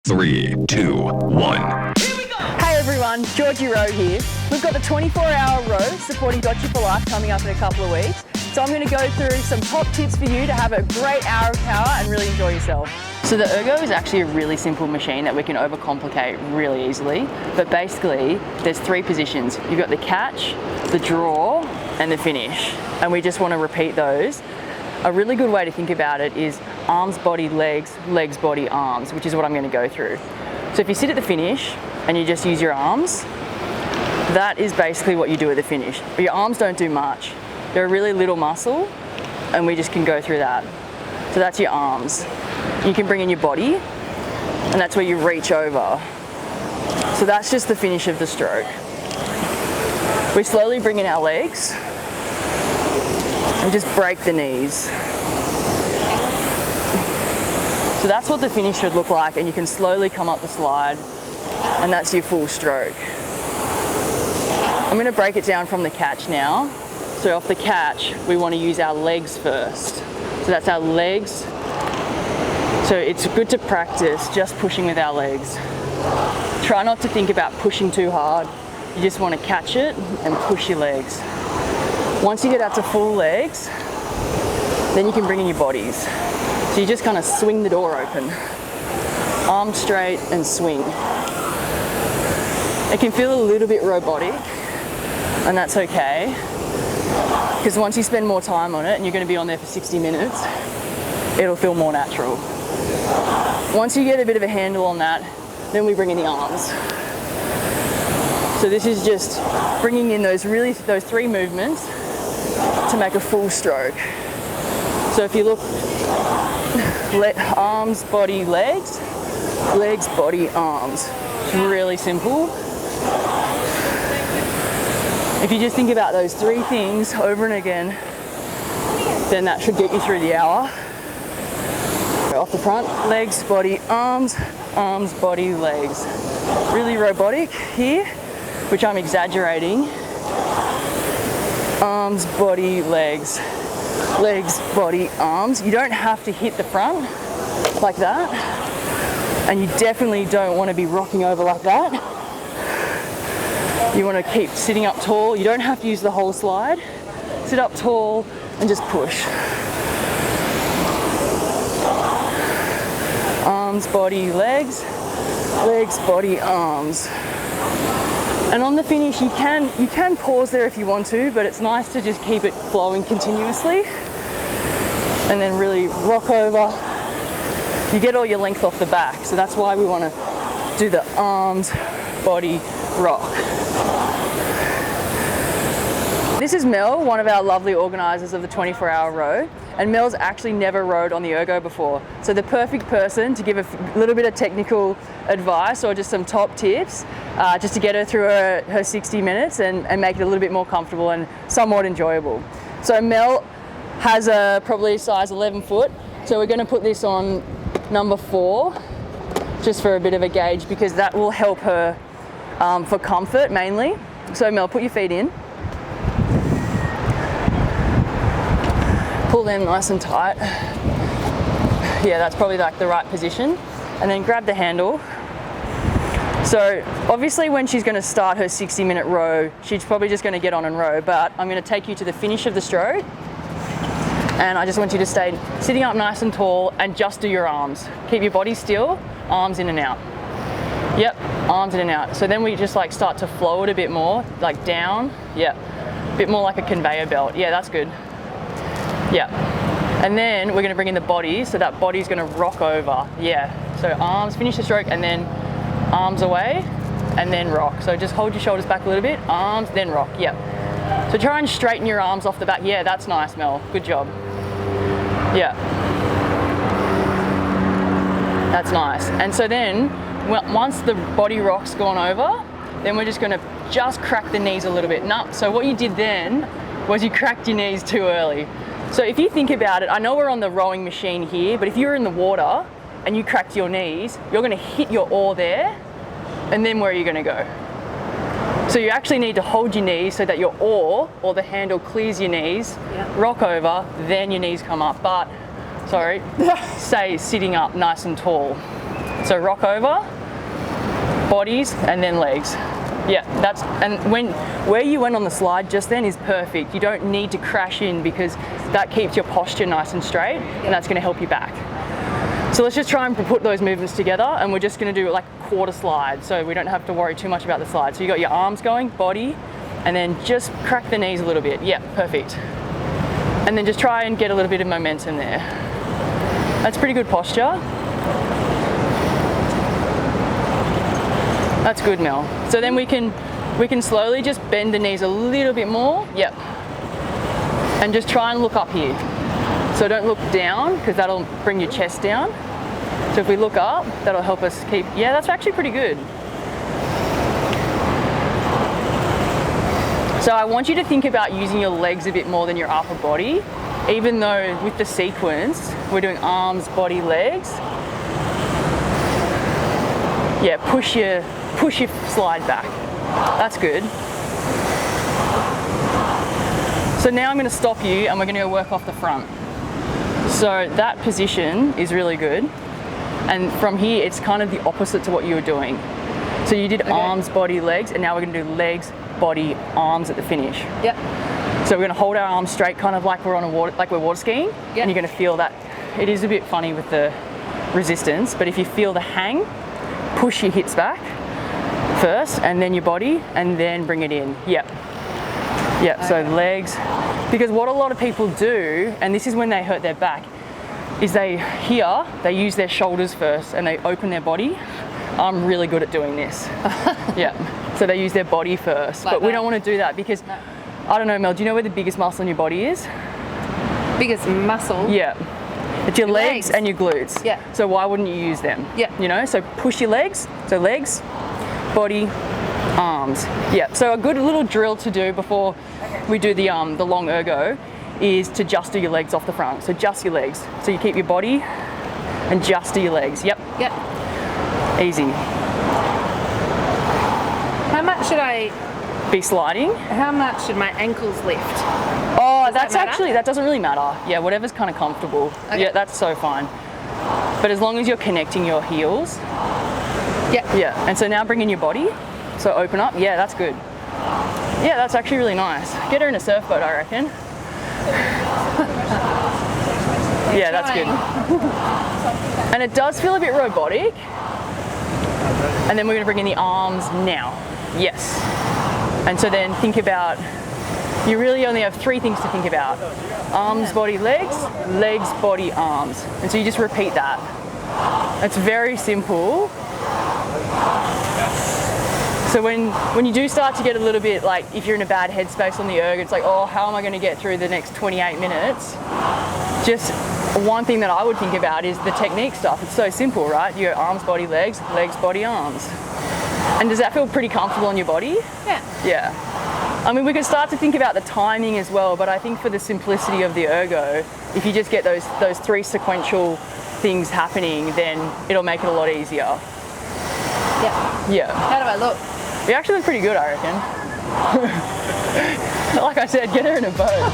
3, 2, 1. Hey everyone, Georgie Rowe here. We've got the 24-hour row supporting Gotcha for Life coming up in a couple of weeks. So I'm going to go through some top tips for you to have a great hour of power and really enjoy yourself. So the Ergo is actually a really simple machine that we can overcomplicate really easily. But basically, there's 3 positions. You've got the catch, the draw, and the finish. And we just want to repeat those. A really good way to think about it is arms, body, legs, legs, body, arms, which is what I'm going to go through. So if you sit at the finish and you just use your arms, that is basically what you do at the finish. But your arms don't do much. They're a really little muscle, and we just can go through that. So that's your arms. You can bring in your body, and that's where you reach over. So that's just the finish of the stroke. We slowly bring in our legs and just break the knees. So that's what the finish should look like, and you can slowly come up the slide, and that's your full stroke. I'm going to break it down from the catch now. So off the catch, we want to use our legs first. So that's our legs. So it's good to practice just pushing with our legs. Try not to think about pushing too hard. You just want to catch it and push your legs. Once you get out to full legs, then you can bring in your bodies. So you just kind of swing the door open. Arm straight and swing. It can feel a little bit robotic, and that's okay. Because once you spend more time on it, and you're going to be on there for 60 minutes, it'll feel more natural. Once you get a bit of a handle on that, then we bring in the arms. So this is just bringing in those 3 movements to make a full stroke. So if you look, arms, body, legs, legs, body, arms. It's really simple. If you just think about those 3 things over and again, then that should get you through the hour. Off the front, legs, body, arms, arms, body, legs. Really robotic here, which I'm exaggerating. Arms, body, legs. Legs, body, arms. You don't have to hit the front like that. And you definitely don't want to be rocking over like that. You want to keep sitting up tall. You don't have to use the whole slide. Sit up tall and just push. Arms, body, legs, legs, body, arms. And on the finish, you can pause there if you want to, but it's nice to just keep it flowing continuously. And then really rock over. You get all your length off the back, so that's why we want to do the arms, body, rock. This is Mel, one of our lovely organisers of the 24-hour row, and Mel's actually never rowed on the Ergo before, so the perfect person to give a little bit of technical advice or just some top tips, just to get her through her 60 minutes and make it a little bit more comfortable and somewhat enjoyable. So Mel has a probably size 11 foot, so we're going to put this on number 4, just for a bit of a gauge, because that will help her for comfort mainly. So Mel, put your feet in. Pull them nice and tight. Yeah, that's probably like the right position. And then grab the handle. So obviously when she's going to start her 60-minute row, she's probably just going to get on and row, but I'm going to take you to the finish of the stroke. And I just want you to stay sitting up nice and tall and just do your arms. Keep your body still, arms in and out. Yep, arms in and out. So then we just like start to flow it a bit more, like down. Yep, a bit more like a conveyor belt. Yeah, that's good. Yeah, and then we're going to bring in the body, so that body's going to rock over. Yeah, so arms, finish the stroke, and then arms away, and then rock. So just hold your shoulders back a little bit, arms, then rock. Yeah. So try and straighten your arms off the back. Yeah, that's nice, Mel. Good job. Yeah. That's nice. And so then, once the body rock's gone over, then we're just going to just crack the knees a little bit. No, so what you did then was you cracked your knees too early. So if you think about it, I know we're on the rowing machine here, but if you're in the water and you cracked your knees, you're going to hit your oar there, and then where are you going to go? So you actually need to hold your knees so that your oar or the handle clears your knees, rock over, then your knees come up. But, sorry, stay sitting up nice and tall. So rock over, bodies, and then legs. Yeah, where you went on the slide just then is perfect. You don't need to crash in because that keeps your posture nice and straight, and that's gonna help you back. So let's just try and put those movements together, and we're just gonna do like quarter slide, so we don't have to worry too much about the slide. So you got your arms going, body, and then just crack the knees a little bit. Yeah, perfect. And then just try and get a little bit of momentum there. That's pretty good posture. That's good, Mel. So then we can slowly just bend the knees a little bit more. Yep. And just try and look up here. So don't look down because that'll bring your chest down. So if we look up, that'll help us keep, yeah, that's actually pretty good. So I want you to think about using your legs a bit more than your upper body, even though with the sequence, we're doing arms, body, legs. Yeah, push your slide back. That's good. So now I'm going to stop you and we're going to go work off the front. So that position is really good. And from here, it's kind of the opposite to what you were doing. So you did arms, body, legs, and now we're going to do legs, body, arms at the finish. Yep. So we're going to hold our arms straight, kind of like we're on water skiing. Yep. And you're going to feel that. It is a bit funny with the resistance, but if you feel the hang, push your hips back first, and then your body, and then bring it in. Yep. Yep. So legs, because what a lot of people do, and this is when they hurt their back, is they use their shoulders first and they open their body. I'm really good at doing this. Yeah. So they use their body first, like but we don't want to do that because, no. I don't know, Mel, do you know where the biggest muscle in your body is? Biggest muscle? Yeah. It's your legs and your glutes. Yeah. So why wouldn't you use them? Yeah. You know, so push your legs. So legs, body, arms. Yeah. So a good little drill to do before we do the long ergo is to just do your legs off the front. So just your legs. So you keep your body and just do your legs. Yep. Yep. Easy. How much should I be sliding? How much should my ankles lift? Oh, that doesn't really matter. Yeah, whatever's kind of comfortable. Okay. Yeah, that's so fine. But as long as you're connecting your heels. Yeah. Yeah, and so now bring in your body. So open up. Yeah, that's good. Yeah, that's actually really nice. Get her in a surfboat, I reckon. Yeah, that's good. And it does feel a bit robotic. And then we're going to bring in the arms now. Yes. And so then think about, you really only have 3 things to think about. Arms, body, legs, legs, body, arms. And so you just repeat that. It's very simple. So when you do start to get a little bit like, if you're in a bad headspace on the erg, it's like, oh, how am I going to get through the next 28 minutes? Just one thing that I would think about is the technique stuff. It's so simple, right? You go arms, body, legs, legs, body, arms. And does that feel pretty comfortable on your body? Yeah. Yeah. I mean, we could start to think about the timing as well, but I think for the simplicity of the ergo, if you just get those 3 sequential things happening, then it'll make it a lot easier. Yeah. Yeah. How do I look? You actually look pretty good, I reckon. Like I said, get her in a boat.